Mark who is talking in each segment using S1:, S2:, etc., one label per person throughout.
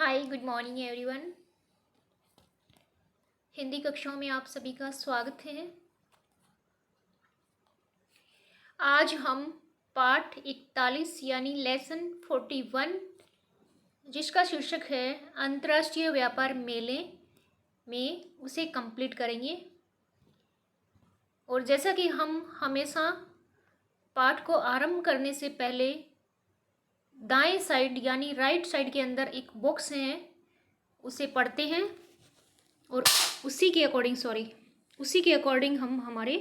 S1: हाय, good morning everyone. Hindi कक्षाओं में आप सभी का स्वागत है। आज हम पाठ 41 यानी लेसन 41 जिसका शीर्षक है अंतर्राष्ट्रीय व्यापार मेले में उसे कंप्लीट करेंगे। और जैसा कि हम हमेशा पाठ को आरंभ करने से पहले दाएं साइड यानी राइट साइड के अंदर एक बॉक्स है, उसे पढ़ते हैं और उसी के अकॉर्डिंग हम हमारे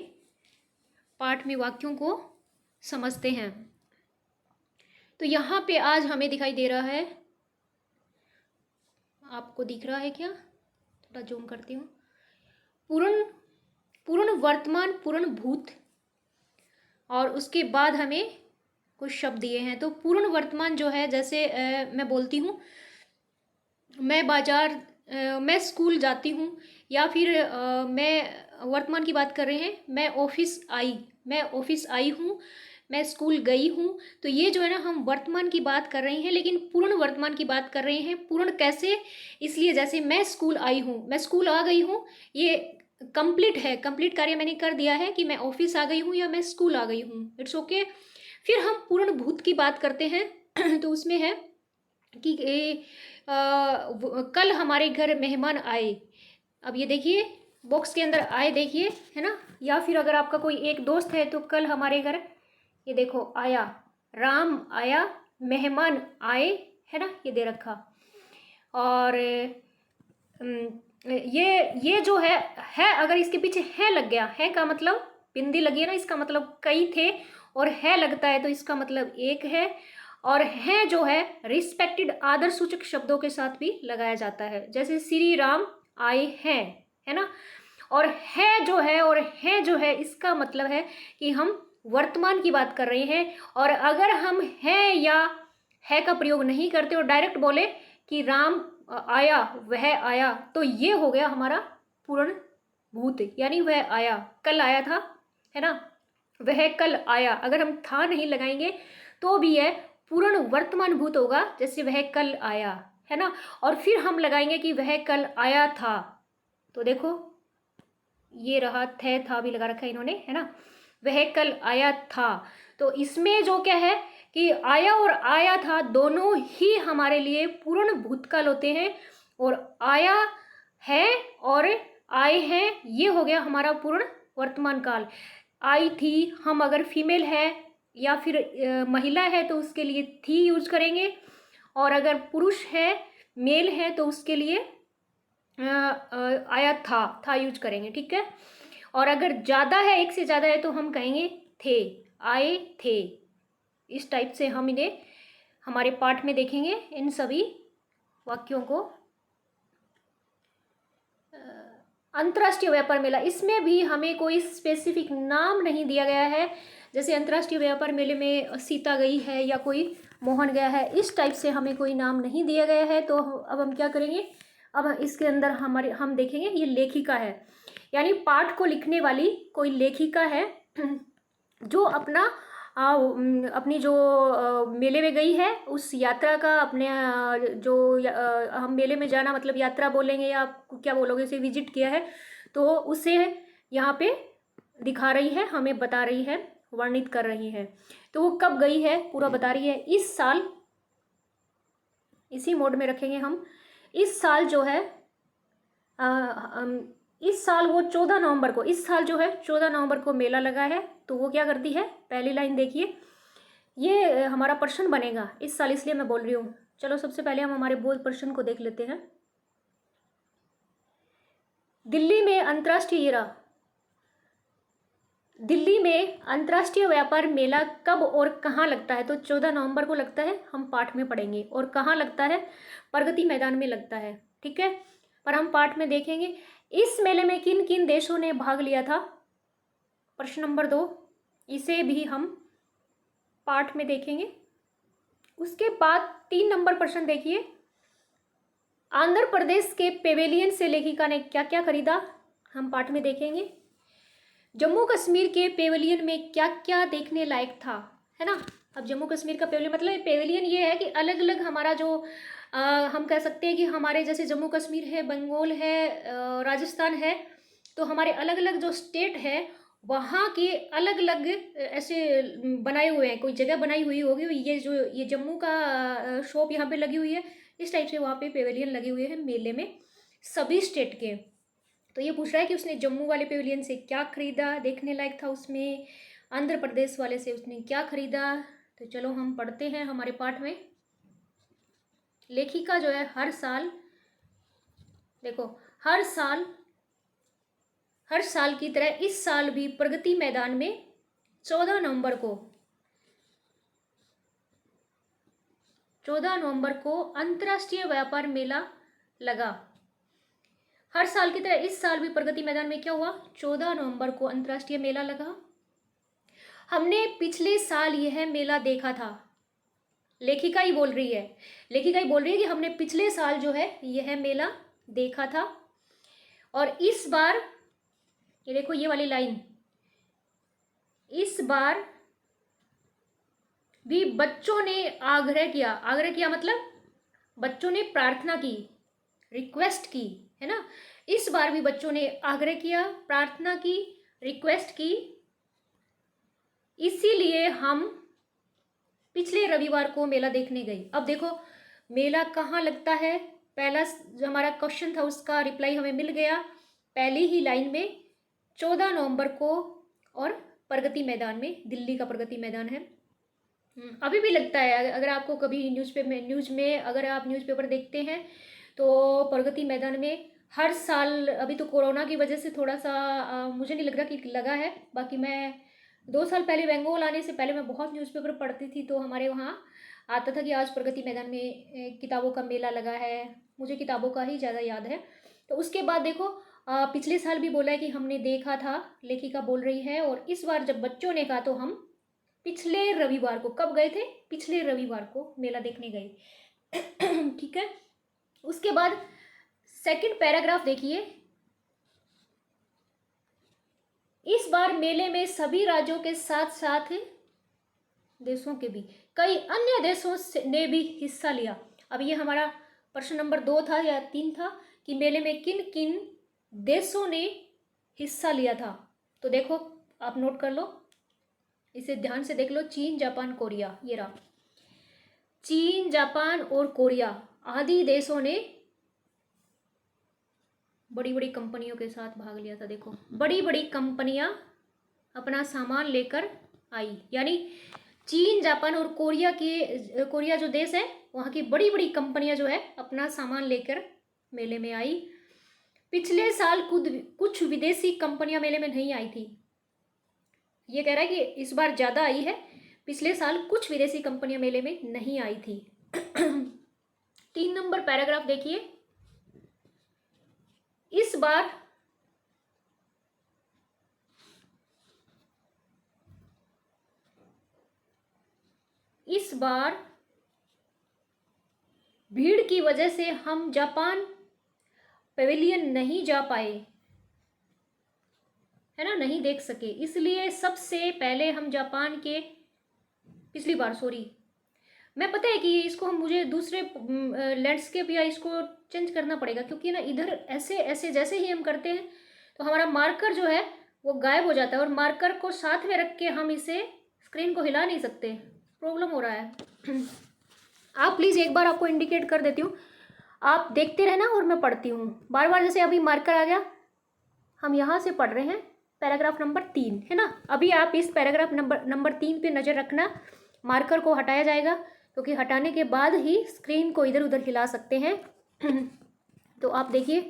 S1: पाठ में वाक्यों को समझते हैं। तो यहाँ पे आज हमें दिखाई दे रहा है, आपको दिख रहा है क्या? थोड़ा जूम करती हूँ। पूर्ण वर्तमान, पूर्ण भूत, और उसके बाद हमें कुछ शब्द दिए हैं। तो पूर्ण वर्तमान जो है, जैसे मैं बोलती हूँ मैं स्कूल जाती हूँ, या फिर मैं वर्तमान की बात कर रहे हैं, मैं ऑफिस आई हूँ, मैं स्कूल गई हूँ। तो ये जो है ना, हम वर्तमान की बात कर रहे हैं, लेकिन पूर्ण वर्तमान की बात कर रहे हैं। पूर्ण कैसे? इसलिए जैसे मैं स्कूल आई हूँ, मैं स्कूल आ गई हूँ, ये कंप्लीट है, कंप्लीट कार्य मैंने कर दिया है कि मैं ऑफिस आ गई हूँ या मैं स्कूल आ गई हूँ। It's okay. फिर हम पूर्ण भूत की बात करते हैं तो उसमें है कि कल हमारे घर मेहमान आए। अब ये देखिए बॉक्स के अंदर आए, देखिए, है ना। या फिर अगर आपका कोई एक दोस्त है तो कल हमारे घर, ये देखो, आया, राम आया, मेहमान आए, है ना, ये दे रखा। और ये जो है अगर इसके पीछे है लग गया, है का मतलब बिंदी लगी है ना, इसका मतलब कई थे, और है लगता है तो इसका मतलब एक है। और है जो है रिस्पेक्टेड आदर सूचक शब्दों के साथ भी लगाया जाता है, जैसे श्री राम आए हैं, है ना। और है जो है इसका मतलब है कि हम वर्तमान की बात कर रहे हैं। और अगर हम है या है का प्रयोग नहीं करते और डायरेक्ट बोले कि राम आया, वह आया, तो ये हो गया हमारा पूर्ण भूत, यानी वह आया, कल आया था, है ना, वह कल आया। अगर हम था नहीं लगाएंगे तो भी यह पूर्ण वर्तमान भूत होगा, जैसे वह कल आया, है ना। और फिर हम लगाएंगे कि वह कल आया था, तो देखो ये रहा, थे था भी लगा रखा है इन्होंने, है ना, वह कल आया था। तो इसमें जो क्या है कि आया और आया था दोनों ही हमारे लिए पूर्ण भूतकाल होते हैं। और आया है और आए हैं, ये हो गया हमारा पूर्ण वर्तमान काल। आई थी, हम अगर फीमेल है या फिर महिला है तो उसके लिए थी यूज करेंगे, और अगर पुरुष है, मेल है, तो उसके लिए आया था यूज करेंगे, ठीक है। और अगर ज़्यादा है, एक से ज़्यादा है, तो हम कहेंगे थे, आए थे। इस टाइप से हम इन्हें हमारे पाठ में देखेंगे, इन सभी वाक्यों को। अंतर्राष्ट्रीय व्यापार मेला, इसमें भी हमें कोई स्पेसिफिक नाम नहीं दिया गया है, जैसे अंतर्राष्ट्रीय व्यापार मेले में सीता गई है या कोई मोहन गया है, इस टाइप से हमें कोई नाम नहीं दिया गया है। तो अब हम क्या करेंगे, अब इसके अंदर हम देखेंगे ये लेखिका है, यानी पाठ को लिखने वाली कोई लेखिका है जो अपनी जो मेले में गई है उस यात्रा का, अपने हम मेले में जाना मतलब यात्रा बोलेंगे या क्या बोलोगे, उसे विजिट किया है, तो उसे यहाँ पे दिखा रही है, हमें बता रही है, वर्णित कर रही है। तो वो कब गई है पूरा बता रही है। इस साल, इसी मोड में रखेंगे हम, इस साल जो है इस साल वो 14 नवंबर को, इस साल जो है 14 नवंबर को मेला लगा है। तो वो क्या करती है, पहली लाइन देखिए, ये हमारा प्रश्न बनेगा इस साल, इसलिए मैं बोल रही हूँ। चलो सबसे पहले हम हमारे बोध प्रश्न को देख लेते हैं। दिल्ली में अंतर्राष्ट्रीय व्यापार मेला कब और कहाँ लगता है? तो 14 नवंबर को लगता है, हम पाठ में पढ़ेंगे। और कहाँ लगता है? प्रगति मैदान में लगता है, ठीक है, पर हम पाठ में देखेंगे। इस मेले में किन किन देशों ने भाग लिया था? प्रश्न नंबर 2, इसे भी हम पाठ में देखेंगे। उसके बाद 3 नंबर प्रश्न देखिए, आंध्र प्रदेश के पेवेलियन से लेखिका ने क्या क्या खरीदा? हम पाठ में देखेंगे। जम्मू कश्मीर के पेवेलियन में क्या क्या देखने लायक था, है ना, अब जम्मू कश्मीर का पेविलियन मतलब पेविलियन ये है कि अलग अलग हमारा जो हम कह सकते हैं कि हमारे जैसे जम्मू कश्मीर है, बंगाल है, राजस्थान है, तो हमारे अलग अलग जो स्टेट है वहाँ के अलग अलग ऐसे बनाए हुए हैं, कोई जगह बनाई हुई होगी, ये जम्मू का शॉप यहाँ पे लगी हुई है, इस टाइप से वहाँ पे पेविलियन लगे हुए हैं मेले में सभी स्टेट के। तो ये पूछ रहा है कि उसने जम्मू वाले पेविलियन से क्या खरीदा, देखने लायक था उसमें, आंध्र प्रदेश वाले से उसने क्या खरीदा। तो चलो हम पढ़ते हैं हमारे पाठ में। लेखिका जो है हर साल, देखो हर साल की तरह इस साल भी प्रगति मैदान में 14 नवंबर को अंतर्राष्ट्रीय व्यापार मेला लगा। हर साल की तरह इस साल भी प्रगति मैदान में क्या हुआ, 14 नवंबर को अंतर्राष्ट्रीय मेला लगा। हमने पिछले साल यह मेला देखा था। लेखिका ही बोल रही है कि हमने पिछले साल जो है यह मेला देखा था। और इस बार ये देखो ये वाली लाइन, इस बार भी बच्चों ने आग्रह किया मतलब बच्चों ने प्रार्थना की, रिक्वेस्ट की, है ना। इस बार भी बच्चों ने आग्रह किया, प्रार्थना की, रिक्वेस्ट की, इसीलिए हम पिछले रविवार को मेला देखने गई। अब देखो मेला कहाँ लगता है, पहला जो हमारा क्वेश्चन था उसका रिप्लाई हमें मिल गया पहली ही लाइन में, 14 नवंबर को, और प्रगति मैदान में, दिल्ली का प्रगति मैदान है। अभी भी लगता है, अगर आपको कभी न्यूज़ में अगर आप न्यूज़पेपर देखते हैं तो प्रगति मैदान में हर साल, अभी तो कोरोना की वजह से थोड़ा सा मुझे नहीं लग रहा कि लगा है, बाकी मैं 2 साल पहले बंगाल आने से पहले मैं बहुत न्यूज़पेपर पढ़ती थी, तो हमारे वहाँ आता था कि आज प्रगति मैदान में किताबों का मेला लगा है। मुझे किताबों का ही ज़्यादा याद है। तो उसके बाद देखो पिछले साल भी बोला है कि हमने देखा था, लेखिका बोल रही है, और इस बार जब बच्चों ने कहा तो हम पिछले रविवार को, कब गए थे, पिछले रविवार को मेला देखने गए। ठीक है। उसके बाद सेकंड पैराग्राफ देखिए, इस बार मेले में सभी राज्यों के साथ साथ देशों के भी कई अन्य देशों ने भी हिस्सा लिया। अब ये हमारा प्रश्न नंबर 2 था या 3 था कि मेले में किन किन देशों ने हिस्सा लिया था। तो देखो आप नोट कर लो, इसे ध्यान से देख लो, चीन, जापान, कोरिया, ये रहा, चीन, जापान और कोरिया आदि देशों ने बड़ी बड़ी कंपनियों के साथ भाग लिया था। देखो बड़ी बड़ी कंपनियां अपना सामान लेकर आई, यानी चीन, जापान और कोरिया जो देश है वहाँ की बड़ी बड़ी कंपनियां जो है अपना सामान लेकर मेले में आई। पिछले साल कुछ विदेशी कंपनियां मेले में नहीं आई थी। ये कह रहा है कि इस बार ज़्यादा आई है, पिछले साल कुछ विदेशी कंपनियां मेले में नहीं आई थी। 3 नंबर पैराग्राफ देखिए, इस बार भीड़ की वजह से हम जापान पेविलियन नहीं जा पाए, है ना, नहीं देख सके, इसलिए सबसे पहले हम जापान के, पिछली बार सॉरी, मैं पता है कि इसको हम मुझे दूसरे लैंडस्केप या इसको चेंज करना पड़ेगा, क्योंकि ना इधर ऐसे ऐसे जैसे ही हम करते हैं तो हमारा मार्कर जो है वो गायब हो जाता है, और मार्कर को साथ में रख के हम इसे स्क्रीन को हिला नहीं सकते, प्रॉब्लम हो रहा है। आप प्लीज़ एक बार आपको इंडिकेट कर देती हूँ, आप देखते रहना और मैं पढ़ती हूँ बार बार। जैसे अभी मार्कर आ गया, हम यहाँ से पढ़ रहे हैं पैराग्राफ नंबर 3, है ना। अभी आप इस पैराग्राफ नंबर 3 पे नज़र रखना, मार्कर को हटाया जाएगा, क्योंकि हटाने के बाद ही स्क्रीन को इधर उधर हिला सकते हैं। तो आप देखिए,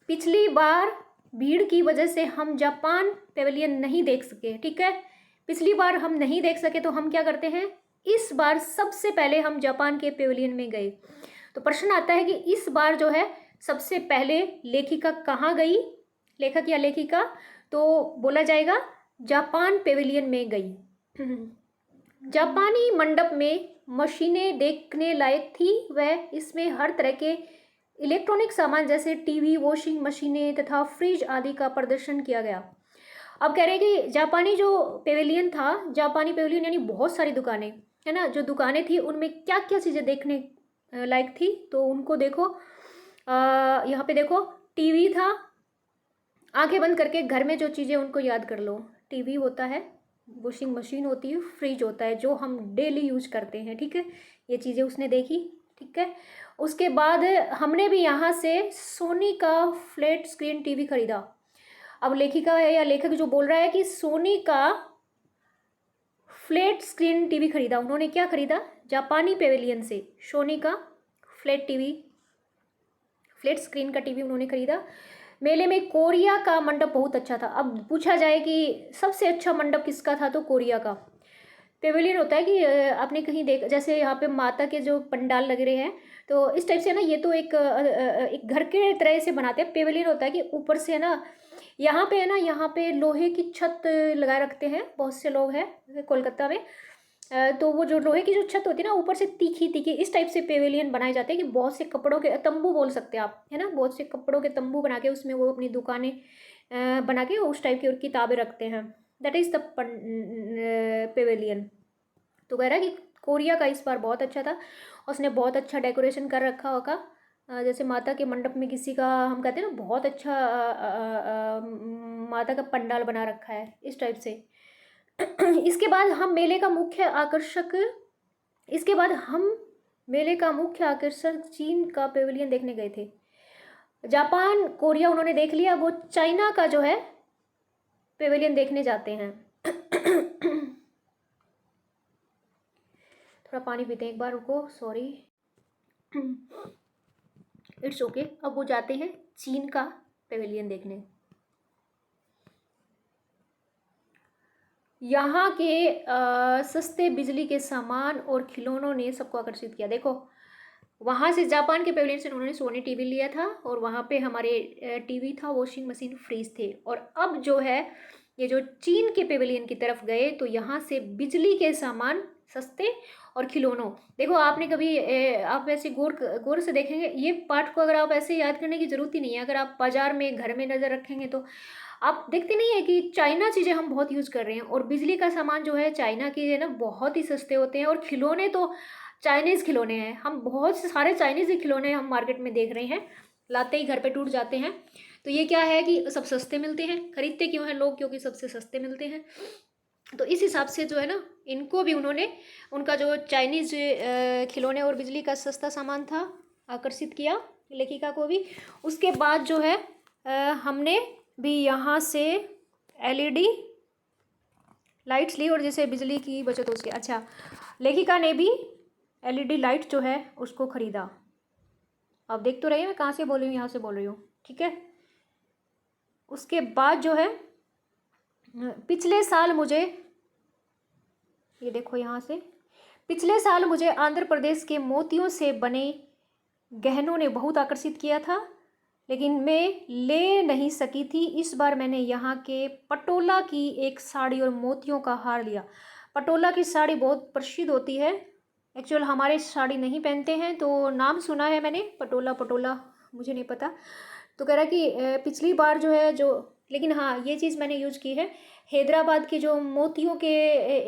S1: पिछली बार भीड़ की वजह से हम जापान पेविलियन नहीं देख सके, ठीक है, पिछली बार हम नहीं देख सके, तो हम क्या करते हैं, इस बार सबसे पहले हम जापान के पेविलियन में गए। तो प्रश्न आता है कि इस बार जो है सबसे पहले लेखिका कहाँ गई, लेखक या लेखिका, तो बोला जाएगा जापान पेविलियन में गई। जापानी मंडप में मशीनें देखने लायक थी, वह इसमें हर तरह के इलेक्ट्रॉनिक सामान जैसे टीवी, वॉशिंग मशीनें तथा फ्रिज आदि का प्रदर्शन किया गया। अब कह रहे हैं कि जापानी जो पेवेलियन था, जापानी पेवेलियन यानी बहुत सारी दुकानें, है ना, जो दुकानें थी उनमें क्या क्या चीज़ें देखने लायक थी, तो उनको देखो। यहाँ पे देखो, टीवी था। आंखें बंद करके घर में जो चीज़ें उनको याद कर लो। टीवी होता है, वॉशिंग मशीन होती है, फ्रिज होता है, जो हम डेली यूज करते हैं, ठीक है। ये चीज़ें उसने देखी, ठीक है। उसके बाद हमने भी यहाँ से सोनी का फ्लैट स्क्रीन टीवी खरीदा। अब लेखिका है या लेखक जो बोल रहा है कि सोनी का फ्लैट स्क्रीन टीवी खरीदा। उन्होंने क्या खरीदा? जापानी पेवेलियन से सोनी का फ्लैट टीवी, फ्लैट स्क्रीन का टीवी उन्होंने खरीदा। मेले में कोरिया का मंडप बहुत अच्छा था। अब पूछा जाए कि सबसे अच्छा मंडप किसका था, तो कोरिया का। पेवेलियन होता है कि आपने कहीं देख, जैसे यहाँ पे माता के जो पंडाल लग रहे हैं, तो इस टाइप से ना, ये तो एक घर के तरह से बनाते हैं। पेवेलियन होता है कि ऊपर से ना, यहाँ पे है ना, यहाँ पे लोहे की छत लगा रखते हैं बहुत से लोग हैं कोलकाता में। तो वो जो लोहे की जो छत होती है ना, ऊपर से तीखी तीखी, इस टाइप से पेवेलियन बनाए जाते हैं कि बहुत से कपड़ों के तंबू बोल सकते हैं आप, है ना, बहुत से कपड़ों के तंबू बना के उसमें वो अपनी दुकानें बना के उस टाइप की और किताबें रखते हैं। That is the pavilion. तो कह रहा है कि कोरिया का इस बार बहुत अच्छा था। उसने बहुत अच्छा डेकोरेशन कर रखा होगा। जैसे माता के मंडप में किसी का, हम कहते हैं ना, बहुत अच्छा माता का पंडाल बना रखा है, इस टाइप से। इसके बाद हम मेले का मुख्य आकर्षक इसके बाद हम मेले का मुख्य आकर्षण चीन का पेविलियन देखने गए थे। जापान, कोरिया उन्होंने देख लिया। वो चाइना का जो है पेविलियन देखने जाते हैं। थोड़ा पानी पीते हैं एक बार, रुको, सॉरी, इट्स ओके। अब वो जाते हैं चीन का पेविलियन देखने। यहाँ के सस्ते बिजली के सामान और खिलौनों ने सबको आकर्षित किया। देखो, वहाँ से जापान के पेविलियन से उन्होंने सोनी टीवी लिया था, और वहाँ पे हमारे टीवी था, वॉशिंग मशीन, फ्रिज थे। और अब जो है, ये जो चीन के पेविलियन की तरफ गए, तो यहाँ से बिजली के सामान सस्ते और खिलौनों। देखो, आपने कभी आप ऐसे गौर से देखेंगे, ये पार्ट को अगर आप ऐसे याद करने की जरूरत ही नहीं है। अगर आप बाजार में, घर में नज़र रखेंगे, तो आप देखते नहीं है कि चाइना चीज़ें हम बहुत यूज़ कर रहे हैं, और बिजली का सामान जो है चाइना की है ना, बहुत ही सस्ते होते हैं। और खिलौने तो चाइनीज़ खिलौने हैं। हम बहुत से सारे चाइनीज़ ही खिलौने हम मार्केट में देख रहे हैं, लाते ही घर पे टूट जाते हैं। तो ये क्या है कि सब सस्ते मिलते हैं। खरीदते क्यों हैं लोग? क्योंकि सबसे सस्ते मिलते हैं। तो इस हिसाब से जो है ना, इनको भी उन्होंने, उनका जो चाइनीज़ खिलौने और बिजली का सस्ता सामान था, आकर्षित किया लेखिका को भी। उसके बाद जो है हमने भी यहाँ से एलईडी लाइट्स ली, और जैसे बिजली की बचत हो सके। अच्छा, लेखिका ने भी एलईडी लाइट जो है उसको ख़रीदा। अब देख तो रही मैं कहाँ से बोल रही हूँ, यहाँ से बोल रही हूँ, ठीक है। उसके बाद जो है, पिछले साल मुझे, ये देखो यहाँ से, पिछले साल मुझे आंध्र प्रदेश के मोतियों से बने गहनों ने बहुत आकर्षित किया था, लेकिन मैं ले नहीं सकी थी। इस बार मैंने यहाँ के पटोला की एक साड़ी और मोतियों का हार लिया। पटोला की साड़ी बहुत प्रसिद्ध होती है। एक्चुअल हमारे साड़ी नहीं पहनते हैं, तो नाम सुना है मैंने, पटोला पटोला, मुझे नहीं पता। तो कह रहा है कि पिछली बार जो है, जो, लेकिन हाँ, ये चीज़ मैंने यूज की है। हैदराबाद के जो मोतियों के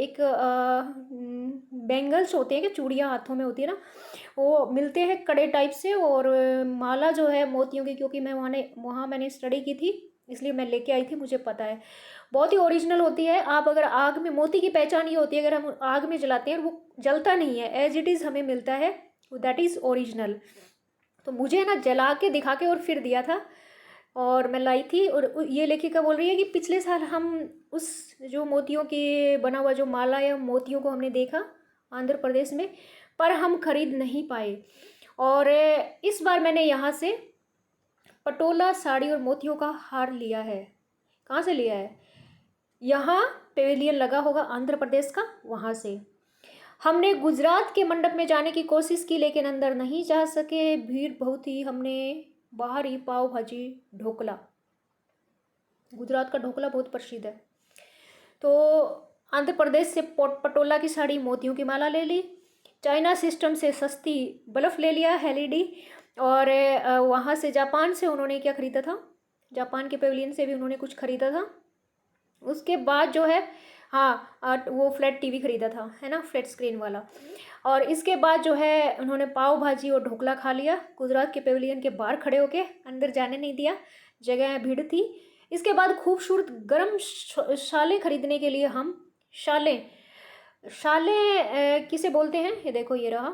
S1: एक बैंगल्स होते हैं, कि चूड़ियाँ हाथों में होती है ना, वो मिलते हैं कड़े टाइप से। और माला जो है मोतियों की, क्योंकि मैं वहाँ मैंने स्टडी की थी, इसलिए मैं लेके आई थी, मुझे पता है। बहुत ही ओरिजिनल होती है। आप अगर आग में, मोती की पहचान ये होती है, अगर हम आग में जलाते हैं, वो जलता नहीं है, एज इट इज़ हमें मिलता है, दैट इज़ ओरिजिनल। तो मुझे ना जला के दिखा के और फिर दिया था, और मैं लाई थी। और ये लेखिका बोल रही है कि पिछले साल हम उस जो मोतियों के बना हुआ जो माला या मोतियों को हमने देखा आंध्र प्रदेश में, पर हम खरीद नहीं पाए। और इस बार मैंने यहाँ से पटोला साड़ी और मोतियों का हार लिया है। कहाँ से लिया है? यहाँ पेविलियन लगा होगा आंध्र प्रदेश का, वहाँ से। हमने गुजरात के मंडप में जाने की कोशिश की, लेकिन अंदर नहीं जा सके, भीड़ बहुत ही। हमने बाहर ही पाव भाजी, ढोकला, गुजरात का ढोकला बहुत प्रसिद्ध है। तो आंध्र प्रदेश से पटोला की साड़ी, मोतियों की माला ले ली। चाइना सिस्टम से सस्ती बल्ब ले लिया, एलईडी। और वहाँ से, जापान से उन्होंने क्या ख़रीदा था? जापान के पेविलियन से भी उन्होंने कुछ ख़रीदा था। उसके बाद जो है, हाँ, वो फ्लैट टीवी खरीदा था, है ना, फ्लैट स्क्रीन वाला। और इसके बाद जो है उन्होंने पाव भाजी और ढोकला खा लिया, गुजरात के पेविलियन के बाहर खड़े होके, अंदर जाने नहीं दिया, जगह भीड़ थी। इसके बाद खूबसूरत गर्म शालें खरीदने के लिए हम, शालें, शालें किसे बोलते हैं, ये देखो ये रहा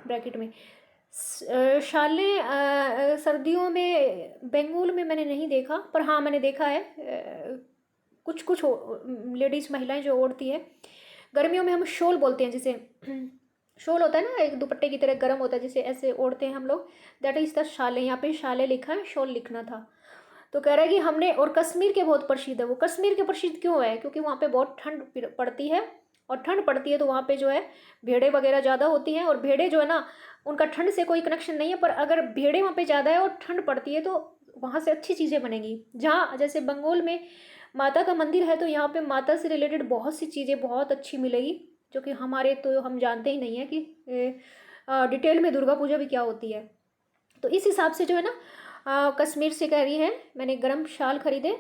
S1: ब्रैकेट में, शालें सर्दियों में बंगाल में मैंने नहीं देखा, पर हाँ मैंने देखा है, कुछ कुछ लेडीज़ महिलाएं जो ओढ़ती है। गर्मियों में हम शॉल बोलते हैं जिसे, शॉल होता है ना, एक दुपट्टे की तरह गर्म होता है, जिसे ऐसे ओढ़ते हैं हम लोग, दैट इज़ द शाले। यहाँ पे शाले लिखा है, शॉल लिखना था। तो कह रहा है कि हमने, और कश्मीर के बहुत प्रसिद्ध है वो। कश्मीर के प्रसिद्ध क्यों है? क्योंकि वहाँ पे बहुत ठंड पड़ती है, और ठंड पड़ती है तो वहाँ पे जो है भेड़ें वगैरह ज़्यादा होती हैं, और भेड़ें जो है ना, उनका ठंड से कोई कनेक्शन नहीं है, पर अगर भेड़ें वहाँ पे ज़्यादा है और ठंड पड़ती है तो वहाँ से अच्छी चीज़ें बनेंगी। जहाँ जैसे बंगाल में माता का मंदिर है, तो यहाँ पे माता से रिलेटेड बहुत सी चीज़ें बहुत अच्छी मिलेगी, जो कि हमारे तो हम जानते ही नहीं है कि डिटेल में दुर्गा पूजा भी क्या होती है। तो इस हिसाब से जो है ना, कश्मीर से कह रही है मैंने गर्म शाल खरीदे।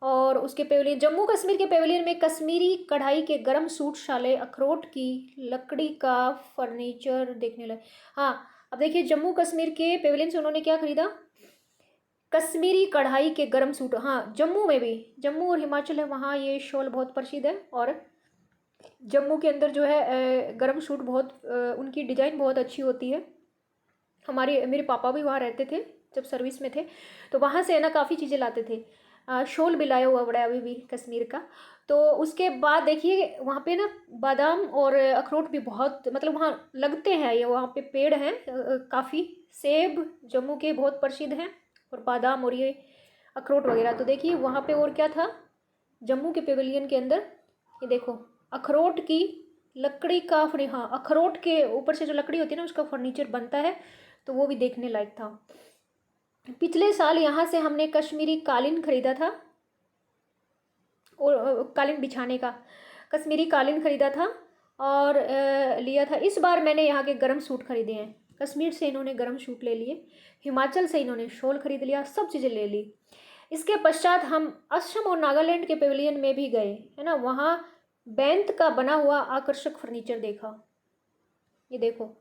S1: और उसके पेविलियन, जम्मू कश्मीर के पेविलियन में कश्मीरी कढ़ाई के गर्म सूट, शाले, अखरोट की लकड़ी का फर्नीचर देखने लगे। हाँ, अब देखिए जम्मू कश्मीर के पेविलियन से उन्होंने क्या खरीदा? कश्मीरी कढ़ाई के गर्म सूट। हाँ, जम्मू में भी, जम्मू और हिमाचल है, वहाँ ये शॉल बहुत प्रसिद्ध है। और जम्मू के अंदर जो है गर्म सूट बहुत, उनकी डिज़ाइन बहुत अच्छी होती है। हमारे मेरे पापा भी वहाँ रहते थे जब सर्विस में थे, तो वहाँ से है ना काफ़ी चीज़ें लाते थे। शॉल भी लाया हुआ बड़ा है अभी भी कश्मीर का। तो उसके बाद देखिए वहाँ पे ना बादाम और अखरोट भी बहुत, मतलब वहाँ लगते हैं, ये वहाँ पे पेड़ हैं काफ़ी। सेब जम्मू के बहुत प्रसिद्ध हैं, और बादाम और ये अखरोट वगैरह। तो देखिए वहाँ पे और क्या था जम्मू के पेविलियन के अंदर, ये देखो अखरोट की लकड़ी का हाँ, अखरोट के ऊपर से जो लकड़ी होती है ना, उसका फर्नीचर बनता है, तो वो भी देखने लायक था। पिछले साल यहाँ से हमने कश्मीरी कालीन खरीदा था, और कालीन बिछाने का कश्मीरी कालीन खरीदा था, और लिया था। इस बार मैंने यहाँ के गर्म सूट खरीदे हैं। कश्मीर से इन्होंने गर्म सूट ले लिए, हिमाचल से इन्होंने शॉल खरीद लिया, सब चीज़ें ले ली। इसके पश्चात हम असम और नागालैंड के पेविलियन में भी गए, है ना। वहाँ बैंत का बना हुआ आकर्षक फर्नीचर देखा। ये देखो,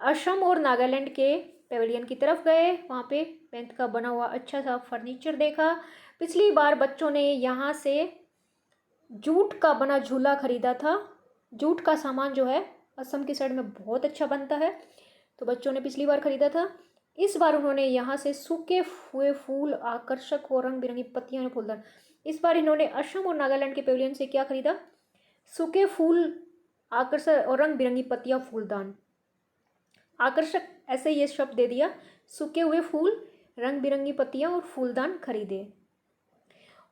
S1: असम और नागालैंड के पेविलियन की तरफ गए, वहाँ पे बैंत का बना हुआ अच्छा सा फर्नीचर देखा। पिछली बार बच्चों ने यहाँ से जूट का बना झूला खरीदा था। जूट का सामान जो है असम की साइड में बहुत अच्छा बनता है, तो बच्चों ने पिछली बार खरीदा था। इस बार उन्होंने यहाँ से सूखे हुए फूल, आकर्षक और रंग बिरंगी पत्तियां, फूलदान। इस बार इन्होंने असम और नागालैंड के पेविलियन से क्या खरीदा? सूखे फूल, आकर्षक और रंग बिरंगी पत्तियां, फूलदान। आकर्षक ऐसे ये शब्द दे दिया, सूखे हुए फूल, रंग बिरंगी पत्तियां और फूलदान खरीदे।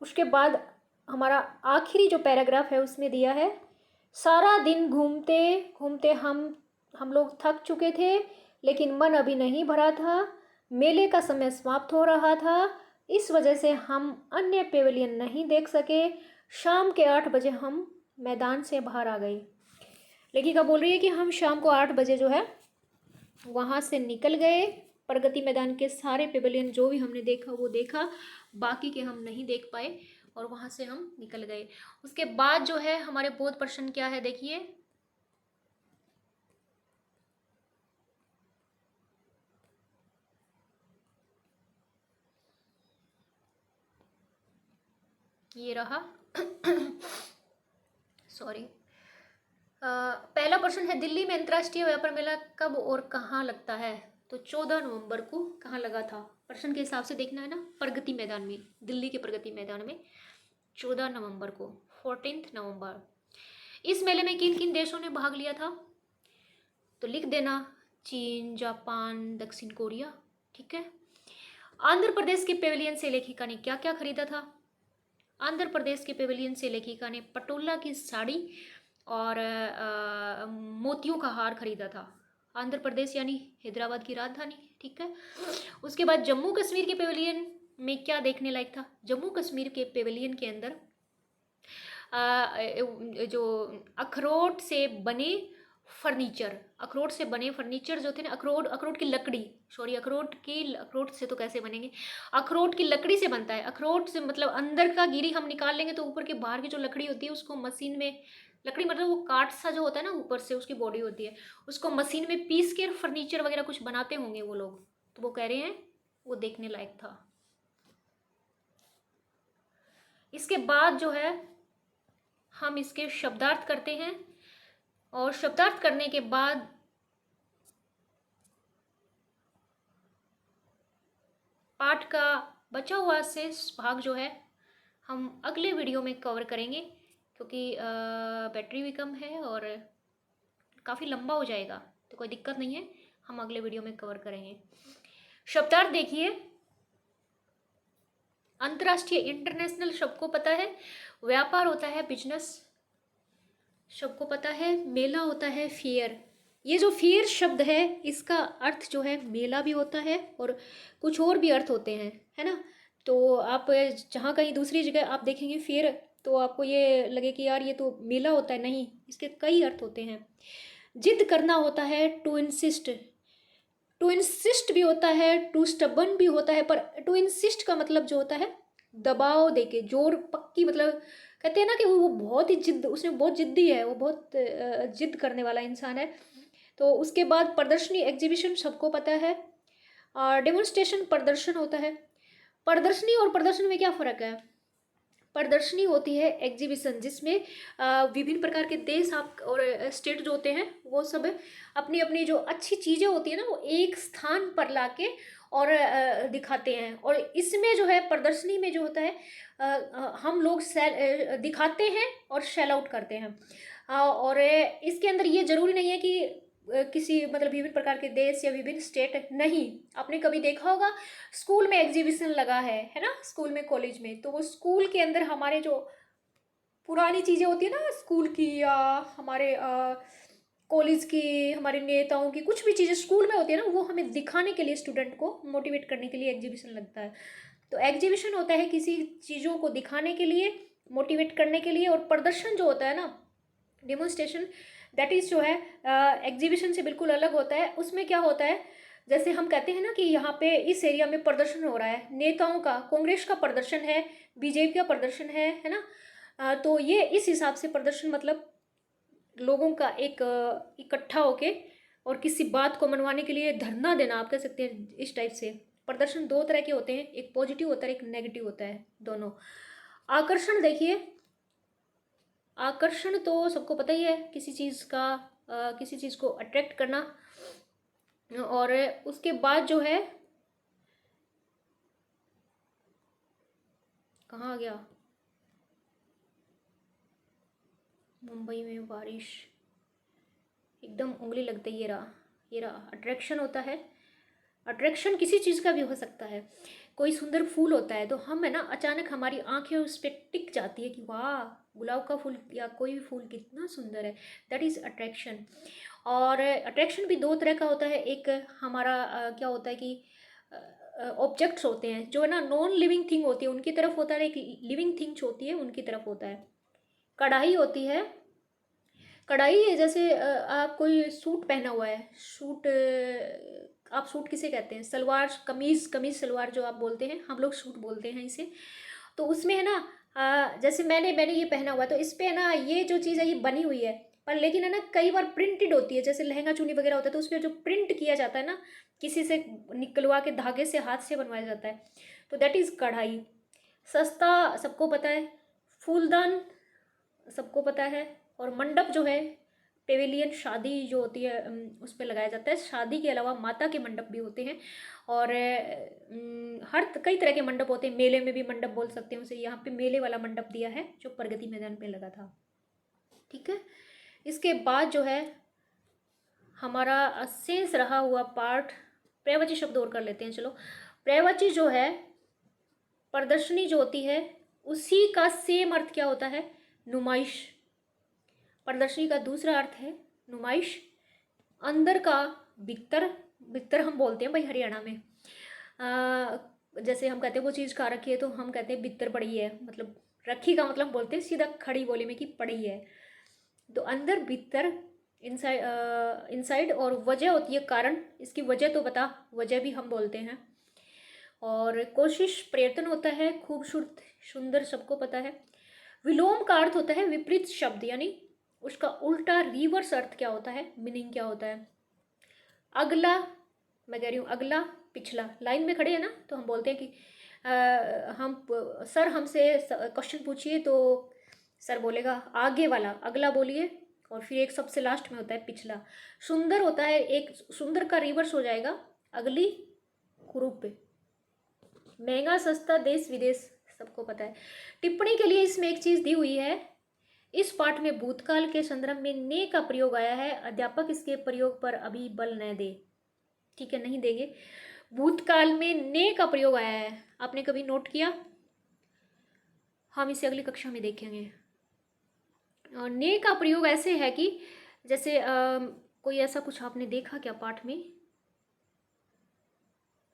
S1: उसके बाद हमारा आखिरी जो पैराग्राफ है उसमें दिया है, सारा दिन घूमते घूमते हम लोग थक चुके थे, लेकिन मन अभी नहीं भरा था। मेले का समय समाप्त हो रहा था, इस वजह से हम अन्य पेविलियन नहीं देख सके। शाम के 8 बजे हम मैदान से बाहर आ गए। लेखिका बोल रही है कि हम शाम को 8 बजे जो है वहाँ से निकल गए। प्रगति मैदान के सारे पेविलियन जो भी हमने देखा वो देखा, बाकी के हम नहीं देख पाए, और वहाँ से हम निकल गए। उसके बाद जो है हमारे बोध प्रश्न क्या है, देखिए। ये रहा सॉरी। पहला प्रश्न है, दिल्ली में अंतर्राष्ट्रीय व्यापार मेला कब और कहाँ लगता है? तो 14 नवंबर को। कहाँ लगा था? प्रश्न के हिसाब से देखना है ना, प्रगति मैदान में, दिल्ली के प्रगति मैदान में 14 नवंबर को, 14 नवंबर। इस मेले में किन किन देशों ने भाग लिया था? तो लिख देना, चीन, जापान, दक्षिण कोरिया, ठीक है। आंध्र प्रदेश के पेविलियन से लेखिका ने क्या क्या खरीदा था? आंध्र प्रदेश के पेविलियन से लेखिका ने पटोला की साड़ी और मोतियों का हार खरीदा था। आंध्र प्रदेश यानी हैदराबाद की राजधानी, ठीक है। उसके बाद जम्मू कश्मीर के पेविलियन में क्या देखने लायक था? जम्मू कश्मीर के पेविलियन के अंदर जो अखरोट से बने फर्नीचर, अखरोट से बने फर्नीचर जो थे ना, अखरोट की लकड़ी, सॉरी अखरोट से तो कैसे बनेंगे, अखरोट की लकड़ी से बनता है। अखरोट से मतलब अंदर का गिरी हम निकाल लेंगे तो ऊपर के बाहर की जो लकड़ी होती है उसको मशीन में, लकड़ी मतलब वो काठ सा जो होता है ना, ऊपर से उसकी बॉडी होती है, उसको मशीन में पीस के फर्नीचर वगैरह कुछ बनाते होंगे वो लोग, तो वो कह रहे हैं वो देखने लायक था। इसके बाद जो है हम इसके शब्दार्थ करते हैं, और शब्दार्थ करने के बाद पाठ का बचा हुआ शेष भाग जो है हम अगले वीडियो में कवर करेंगे, क्योंकि बैटरी भी कम है और काफ़ी लंबा हो जाएगा, तो कोई दिक्कत नहीं है, हम अगले वीडियो में कवर करेंगे। शब्दार्थ देखिए, अंतर्राष्ट्रीय इंटरनेशनल सबको पता है, व्यापार होता है बिजनेस, सबको पता है, मेला होता है फेयर। ये जो फेयर शब्द है इसका अर्थ जो है मेला भी होता है और कुछ और भी अर्थ होते हैं, है ना। तो आप जहाँ कहीं दूसरी जगह आप देखेंगे फेयर तो आपको ये लगे कि यार ये तो मेला होता है, नहीं, इसके कई अर्थ होते हैं। जिद करना होता है, टू इंसिस्ट, टू इंसिस्ट भी होता है, टू स्टबन भी होता है, पर टू इंसिस्ट का मतलब जो होता है दबाव देके, जोर पक्की, मतलब कहते हैं ना कि वो बहुत ही जिद, उसने बहुत जिद्दी है, वो बहुत जिद करने वाला इंसान है। तो उसके बाद प्रदर्शनी, एग्जीबिशन सबको पता है, और डेमोन्स्ट्रेशन प्रदर्शन होता है। प्रदर्शनी और प्रदर्शन में क्या फ़र्क है? प्रदर्शनी होती है एग्जीबिशन, जिसमें विभिन्न प्रकार के देश आप और स्टेट जो होते हैं वो सब अपनी अपनी जो अच्छी चीज़ें होती है ना वो एक स्थान पर लाके और दिखाते हैं। और इसमें जो है प्रदर्शनी में जो होता है हम लोग दिखाते हैं और सेल आउट करते हैं। और इसके अंदर ये ज़रूरी नहीं है कि किसी मतलब विभिन्न प्रकार के देश या विभिन्न स्टेट, नहीं। आपने कभी देखा होगा स्कूल में एग्जीबिशन लगा है ना, स्कूल में कॉलेज में, तो वो स्कूल के अंदर हमारे जो पुरानी चीज़ें होती है ना स्कूल की या हमारे कॉलेज की, हमारे नेताओं की कुछ भी चीज़ें स्कूल में होती है ना, वो हमें दिखाने के लिए, स्टूडेंट को मोटिवेट करने के लिए एग्जीबिशन लगता है। तो एग्जीबिशन होता है किसी चीज़ों को दिखाने के लिए, मोटिवेट करने के लिए, और प्रदर्शन जो होता है ना, डेमोन्स्ट्रेशन, दैट इज़ जो है एग्जीबिशन से बिल्कुल अलग होता है। उसमें क्या होता है, जैसे हम कहते हैं ना कि यहाँ पे इस एरिया में प्रदर्शन हो रहा है, नेताओं का, कांग्रेस का प्रदर्शन है, बीजेपी का प्रदर्शन है ना। तो ये इस हिसाब से प्रदर्शन मतलब लोगों का एक इकट्ठा होके और किसी बात को मनवाने के लिए धरना देना, आप कह सकते हैं, इस टाइप से। प्रदर्शन दो तरह के होते हैं, एक पॉजिटिव होता है, एक नेगेटिव होता है, दोनों। आकर्षण देखिए, आकर्षण तो सबको पता ही है, किसी चीज़ का किसी चीज़ को अट्रैक्ट करना। और उसके बाद जो है, कहाँ आ गया, मुंबई में बारिश, एकदम उंगली लगती है, ये रहा अट्रैक्शन होता है। अट्रैक्शन किसी चीज़ का भी हो सकता है। कोई सुंदर फूल होता है तो हम है ना अचानक हमारी आंखें उस पर टिक जाती है कि वाह, गुलाब का फूल या कोई भी फूल कितना सुंदर है, दैट इज़ अट्रैक्शन। और अट्रैक्शन भी दो तरह का होता है, एक हमारा क्या होता है कि ऑब्जेक्ट्स होते हैं जो है ना नॉन लिविंग थिंग होती है उनकी तरफ होता है, एक लिविंग थिंग्स होती है उनकी तरफ होता है। कढ़ाई होती है, कढ़ाई जैसे आप कोई सूट पहना हुआ है, सूट, आप सूट किसे कहते हैं, सलवार कमीज़, कमीज़ सलवार जो आप बोलते हैं, हम लोग सूट बोलते हैं इसे। तो उसमें है ना जैसे मैंने मैंने ये पहना हुआ है तो इस पर है ना ये जो चीज़ है ये बनी हुई है, पर लेकिन है ना कई बार प्रिंटेड होती है, जैसे लहंगा चुन्नी वगैरह होता है तो उस पर जो प्रिंट किया जाता है ना, किसी से निकलवा के धागे से हाथ से बनवाया जाता है, तो दैट इज़ कढ़ाई। सस्ता सबको पता है, फूलदान सबको पता है, और मंडप जो है, पेविलियन, शादी जो होती है उस पर लगाया जाता है। शादी के अलावा माता के मंडप भी होते हैं, और कई तरह के मंडप होते हैं, मेले में भी मंडप बोल सकते हैं उसे, यहाँ पे मेले वाला मंडप दिया है जो प्रगति मैदान पे लगा था, ठीक है। इसके बाद जो है हमारा शेष रहा हुआ पार्ट, प्रवचि शब्द और कर लेते हैं, चलो। प्रवचि जो है, प्रदर्शनी जो होती है, उसी का सेम अर्थ क्या होता है, नुमाइश। प्रदर्शनी का दूसरा अर्थ है नुमाइश। अंदर का बिक्तर, बिक्तर हम बोलते हैं भाई हरियाणा में, जैसे हम कहते हैं वो चीज़ खा रखी है तो हम कहते हैं बिक्तर पड़ी है, मतलब रखी का मतलब बोलते हैं सीधा खड़ी बोली में कि पड़ी है, तो अंदर बिक्तर, इनसाइड इनसाइड, और वजह होती है कारण, इसकी वजह तो बता, वजह भी हम बोलते हैं। और कोशिश प्रयत्न होता है, खूबसूरत सुंदर सबको पता है। विलोम का अर्थ होता है विपरीत शब्द, यानी उसका उल्टा रिवर्स अर्थ क्या होता है, मीनिंग क्या होता है। अगला, मैं कह रही हूँ अगला, पिछला, लाइन में खड़े हैं ना तो हम बोलते हैं कि सर हमसे क्वेश्चन पूछिए, तो सर बोलेगा आगे वाला, अगला बोलिए, और फिर एक सबसे लास्ट में होता है पिछला। सुंदर होता है, एक सुंदर का रिवर्स हो जाएगा अगली, कुरूप। महंगा सस्ता देश विदेश सबको पता है। टिप्पणी के लिए इसमें एक चीज़ दी हुई है, इस पाठ में भूतकाल के संदर्भ में ने का प्रयोग आया है, अध्यापक इसके प्रयोग पर अभी बल न दे। ठीक है, नहीं देंगे। भूतकाल में ने का प्रयोग आया है, आपने कभी नोट किया? हम इसे अगली कक्षा में देखेंगे। ने का प्रयोग ऐसे है कि जैसे कोई ऐसा कुछ आपने देखा क्या पाठ में?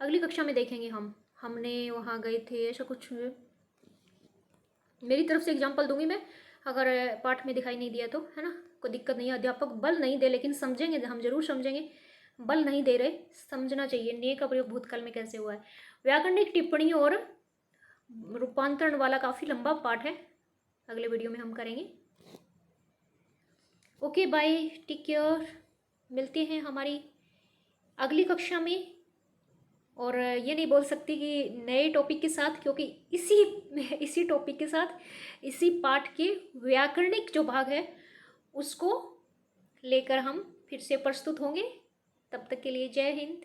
S1: अगली कक्षा में देखेंगे हम। हमने वहाँ गए थे, ऐसा कुछ मेरी तरफ से एग्जांपल दूंगी मैं, अगर पाठ में दिखाई नहीं दिया तो, है ना, कोई दिक्कत नहीं है। अध्यापक बल नहीं दे, लेकिन समझेंगे, हम जरूर समझेंगे। बल नहीं दे रहे, समझना चाहिए ने का प्रयोग भूतकाल में कैसे हुआ है। व्याकरणिक टिप्पणी और रूपांतरण वाला काफ़ी लंबा पाठ है, अगले वीडियो में हम करेंगे। ओके बाय, टेक केयर, मिलते हैं हमारी अगली कक्षा में। और ये नहीं बोल सकती कि नए टॉपिक के साथ, क्योंकि इसी टॉपिक के साथ, इसी पाठ के व्याकरणिक जो भाग है उसको लेकर हम फिर से प्रस्तुत होंगे। तब तक के लिए जय हिंद,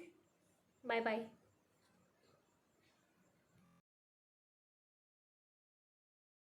S1: बाय बाय।